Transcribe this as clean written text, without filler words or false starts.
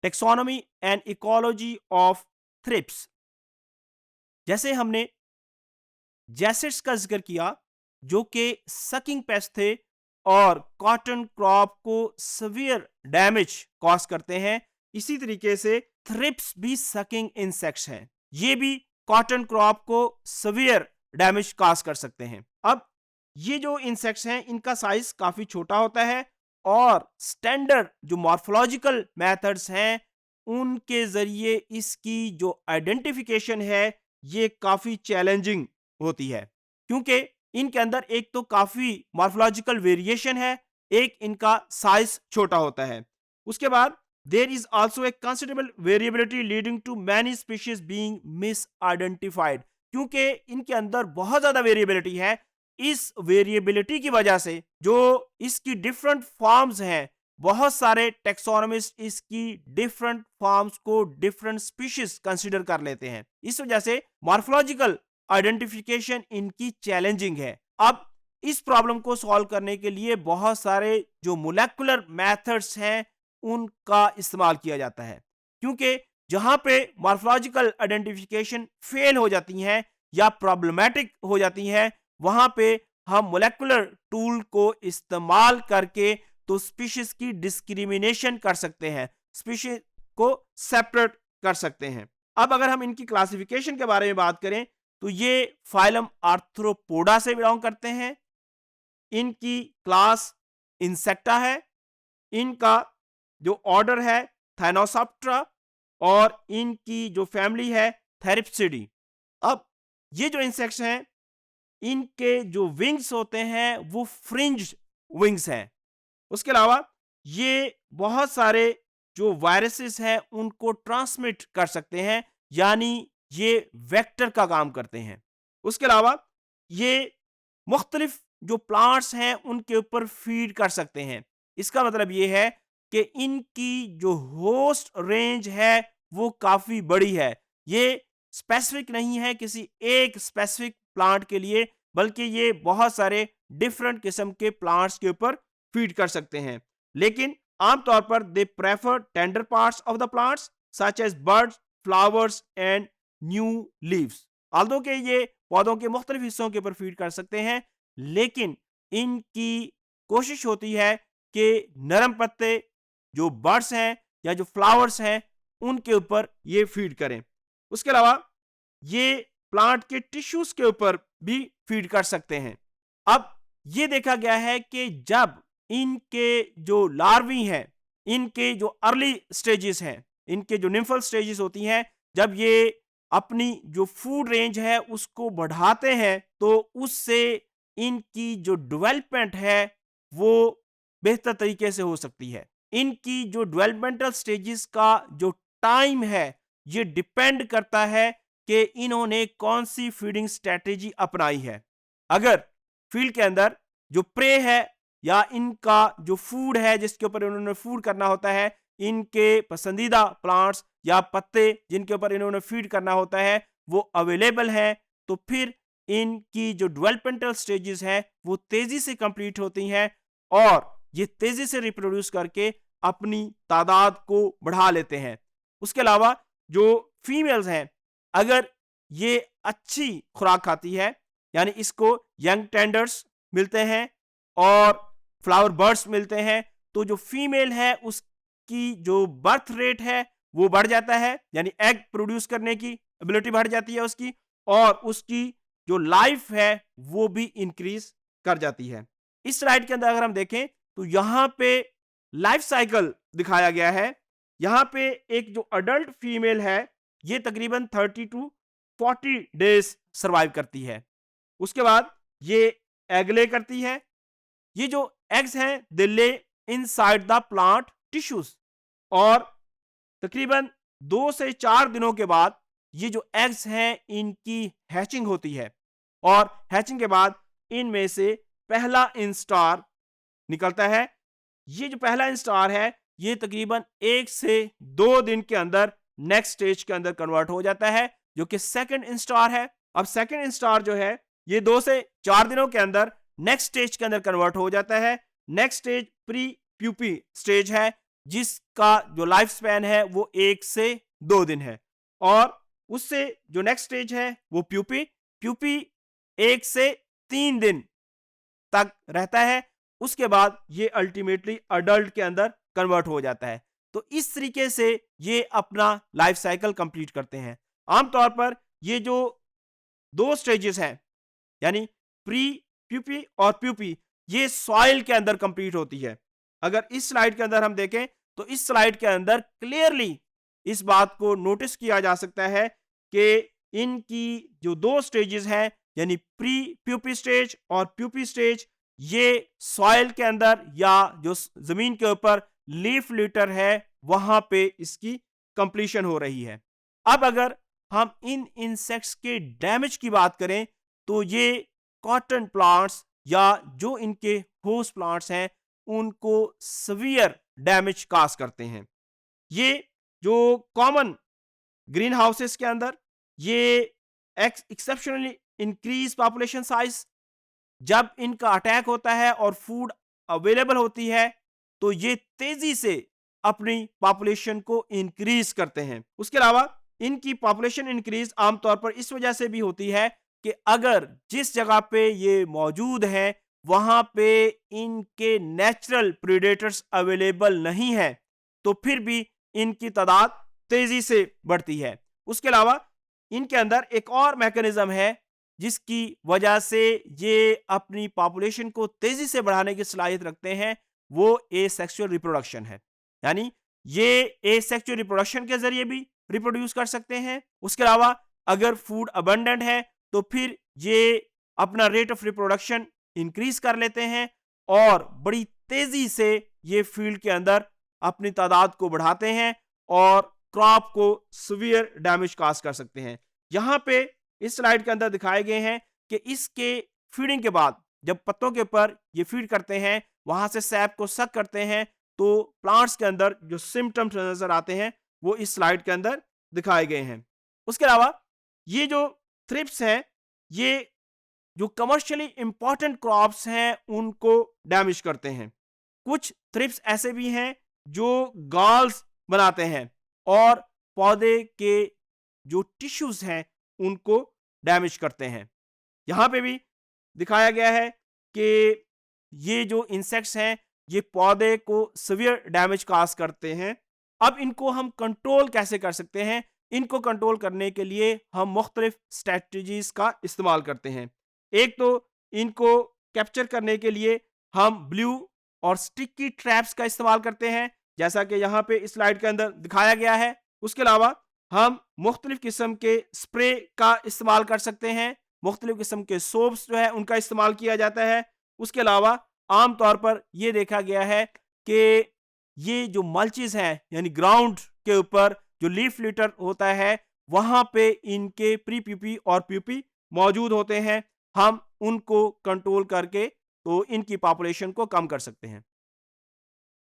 Taxonomy and ecology of thrips. जैसे हमने जैसेट्स का जिक्र किया जो कि सकिंग पेस्ट थे और कॉटन क्रॉप को सवियर डैमेज कॉज करते हैं, इसी तरीके से थ्रिप्स भी सकिंग इंसेक्ट्स हैं। ये भी कॉटन क्रॉप को सवियर डैमेज कॉज कर सकते हैं। अब ये जो इंसेक्ट्स हैं इनका साइज काफी छोटा होता है और स्टैंडर्ड जो मॉर्फोलॉजिकल मेथड्स हैं उनके जरिए इसकी जो आइडेंटिफिकेशन है ये काफी चैलेंजिंग होती है, क्योंकि इनके अंदर एक तो काफी मॉर्फोलॉजिकल वेरिएशन है, एक इनका साइज छोटा होता है। उसके बाद there is also a considerable variability leading to many species being misidentified, क्योंकि इनके अंदर बहुत ज्यादा वेरिएबिलिटी है। इस वेरिएबिलिटी की वजह से जो इसकी डिफरेंट फॉर्म्स हैं, बहुत सारे टेक्सोनोमिस्ट इसकी डिफरेंट फॉर्म्स को डिफरेंट स्पीशीज कंसीडर कर लेते हैं। इस वजह से मॉर्फोलॉजिकल आइडेंटिफिकेशन इनकी चैलेंजिंग है। अब इस प्रॉब्लम को सॉल्व करने के लिए बहुत सारे जो मोलेकुलर मेथड्स हैं उनका इस्तेमाल किया जाता है, क्योंकि जहां पे मॉर्फोलॉजिकल आइडेंटिफिकेशन फेल हो जाती हैं या प्रॉब्लमेटिक हो जाती हैं, वहां पे हम मोलेकुलर टूल को इस्तेमाल करके तो स्पीशीज की डिस्क्रिमिनेशन कर सकते हैं, स्पीशीज को सेपरेट कर सकते हैं। अब अगर हम इनकी क्लासिफिकेशन के बारे में बात करें तो ये फाइलम आर्थ्रोपोडा से बिलोंग करते हैं। इनकी क्लास इंसेक्टा है। इनका जो ऑर्डर है थाइनोसॉप्ट्रा और इनकी जो फैमिली है थेरिप्सिडी। अब ये जो इंसेक्ट्स हैं इनके जो विंग्स होते हैं वो फ्रिंज विंग्स हैं। उसके अलावा ये बहुत सारे जो वायरसेस हैं उनको ट्रांसमिट कर सकते हैं, यानी ये वेक्टर का काम करते हैं। उसके अलावा ये मुख्तलिफ जो प्लांट्स हैं उनके ऊपर फीड कर सकते हैं। इसका मतलब ये है कि इनकी जो होस्ट रेंज है वो काफी बड़ी है। ये स्पेसिफिक नहीं है किसी एक स्पेसिफिक प्लांट के लिए, बल्कि ये बहुत सारे डिफरेंट किस्म के प्लांट्स के ऊपर फीड कर सकते हैं। लेकिन आमतौर पर they prefer tender parts of the plants such as buds, flowers and new leaves. Although के ये पौधों के मुख्तलिफ हिस्सों के ऊपर फीड कर सकते हैं, लेकिन इनकी कोशिश होती है कि नरम पत्ते जो बर्ड्स हैं या जो फ्लावर्स हैं उनके ऊपर ये फीड करें। उसके अलावा ये प्लांट के टिश्यूज के ऊपर भी फीड कर सकते हैं। अब ये देखा गया है कि जब इनके जो लार्वी हैं, इनके जो अर्ली स्टेजेस हैं, इनके जो निम्फल स्टेजेस होती हैं, जब ये अपनी जो फूड रेंज है उसको बढ़ाते हैं तो उससे इनकी जो डेवलपमेंट है वो बेहतर तरीके से हो सकती है। इनकी जो डेवलपमेंटल स्टेजेस का जो टाइम है ये डिपेंड करता है कि इन्होंने कौन सी फीडिंग स्ट्रेटेजी अपनाई है। अगर फील्ड के अंदर जो प्रे है या इनका जो फूड है जिसके ऊपर इन्होंने फूड करना होता है, इनके पसंदीदा प्लांट्स या पत्ते जिनके ऊपर इन्होंने फीड करना होता है वो अवेलेबल हैं, तो फिर इनकी जो डेवलपमेंटल स्टेजेस हैं वो तेजी से कंप्लीट होती हैं और ये तेजी से रिप्रोड्यूस करके अपनी तादाद को बढ़ा लेते हैं। उसके अलावा जो फीमेल्स हैं, अगर ये अच्छी खुराक खाती है, यानी इसको यंग टेंडर्स मिलते हैं और फ्लावर बर्ड्स मिलते हैं, तो जो फीमेल है उसकी जो बर्थ रेट है वो बढ़ जाता है, यानी एग प्रोड्यूस करने की एबिलिटी बढ़ जाती है उसकी, और उसकी जो लाइफ है वो भी इंक्रीज कर जाती है। इस स्लाइड के अंदर अगर हम देखें तो यहाँ पे लाइफ साइकिल दिखाया गया है। यहाँ पे एक जो अडल्ट फीमेल है ये तकरीबन 30 टू 40 डेज सर्वाइव करती है। उसके बाद ये एग ले करती है। ये जो एग्स हैं दे ले इनसाइड द प्लांट टिश्यूज और तकरीबन 2 से 4 दिनों के बाद ये जो एग्स हैं इनकी हैचिंग होती है और हैचिंग के बाद इनमें से पहला इंस्टार निकलता है। ये जो पहला इंस्टार है ये तकरीबन 1 से 2 दिन के अंदर नेक्स्ट स्टेज के अंदर कन्वर्ट हो जाता है, जो कि सेकंड इंस्टार है। अब सेकंड इंस्टार जो है ये 2 से 4 दिनों के अंदर नेक्स्ट स्टेज के अंदर कन्वर्ट हो जाता है। Next stage pre pupae stage है, जिसका जो लाइफ स्पैन है वो 1 से 2 दिन है। और उससे जो नेक्स्ट स्टेज है वो प्यूपी। प्यूपी 1 से 3 दिन तक रहता है, उसके बाद ये अल्टीमेटली अडल्ट के अंदर कन्वर्ट हो जाता है। तो इस तरीके से ये अपना लाइफ साइकिल कंप्लीट करते हैं। आमतौर पर ये जो 2 स्टेजेस हैं, यानी प्री प्यूपी और प्यूपी, ये सॉइल के अंदर कंप्लीट होती है। अगर इस स्लाइड के अंदर हम देखें तो इस स्लाइड के अंदर क्लियरली इस बात को नोटिस किया जा सकता है कि इनकी जो 2 स्टेजेस हैं, यानी प्री प्यूपी स्टेज और प्यूपी स्टेज, ये सॉइल के अंदर या जो जमीन के ऊपर लीफ लिटर है वहां पे इसकी कंप्लीशन हो रही है। अब अगर हम इन इंसेक्ट्स के डैमेज की बात करें तो ये कॉटन प्लांट्स या जो इनके होस्ट प्लांट्स हैं उनको सीवियर डैमेज काज करते हैं। ये जो कॉमन ग्रीन हाउसेस के अंदर ये एक्सेप्शनली इंक्रीज पॉपुलेशन साइज, जब इनका अटैक होता है और फूड अवेलेबल होती है तो ये तेजी से अपनी पॉपुलेशन को इंक्रीज करते हैं। उसके अलावा इनकी पॉपुलेशन इंक्रीज आमतौर पर इस वजह से भी होती है कि अगर जिस जगह पे ये मौजूद है वहां पे इनके नेचुरल प्रेडेटर्स अवेलेबल नहीं है तो फिर भी इनकी तादाद तेजी से बढ़ती है। उसके अलावा इनके अंदर एक और मैकेनिज्म है जिसकी वजह से ये अपनी पॉपुलेशन को तेजी से बढ़ाने की सलाहियत रखते हैं, वो एसेक्सुअल रिप्रोडक्शन है। यानी ये एसेक्सुअल रिप्रोडक्शन के जरिए भी रिप्रोड्यूस कर सकते हैं। उसके अलावा अगर फूड अबंडेंट है तो फिर ये अपना रेट ऑफ रिप्रोडक्शन इंक्रीज कर लेते हैं और बड़ी तेजी से ये फील्ड के अंदर अपनी तादाद को बढ़ाते हैं और क्रॉप को सीवियर डैमेज काज कर सकते हैं। यहां पे इस स्लाइड के अंदर दिखाए गए हैं कि इसके फीडिंग के बाद जब पत्तों के ऊपर ये फीड करते हैं, वहां से सैप को सक करते हैं, तो प्लांट्स के अंदर जो सिम्टम्स नजर आते हैं वो इस स्लाइड के अंदर दिखाए गए हैं। उसके अलावा ये जो थ्रिप्स हैं, ये जो कमर्शियली इंपॉर्टेंट क्रॉप्स हैं उनको डैमेज करते हैं। कुछ थ्रिप्स ऐसे भी हैं जो गॉल्स बनाते हैं और पौधे के जो टिश्यूज हैं उनको डैमेज करते हैं। यहां पे भी दिखाया गया है कि ये जो इंसेक्ट्स हैं ये पौधे को सीवियर डैमेज काज करते हैं। अब इनको हम कंट्रोल कैसे कर सकते हैं? इनको कंट्रोल करने के लिए हम मुख्तलिफ स्ट्रेटजीज का इस्तेमाल करते हैं। एक तो इनको कैप्चर करने के लिए हम ब्लू और स्टिकी ट्रैप्स का इस्तेमाल करते हैं, जैसा कि यहाँ पे इस स्लाइड के अंदर दिखाया गया है। उसके अलावा हम मुख्तलिफ किस्म के स्प्रे का इस्तेमाल कर सकते हैं, मुख्तलिफ किस्म के सोप्स जो है उनका इस्तेमाल किया जाता है। उसके अलावा आमतौर पर यह देखा गया है कि ये जो मल्चेस हैं, यानी ग्राउंड के ऊपर जो लीफ लिटर होता है, वहां पे इनके प्री प्यूपी और प्यूपी मौजूद होते हैं। हम उनको कंट्रोल करके तो इनकी पॉपुलेशन को कम कर सकते हैं।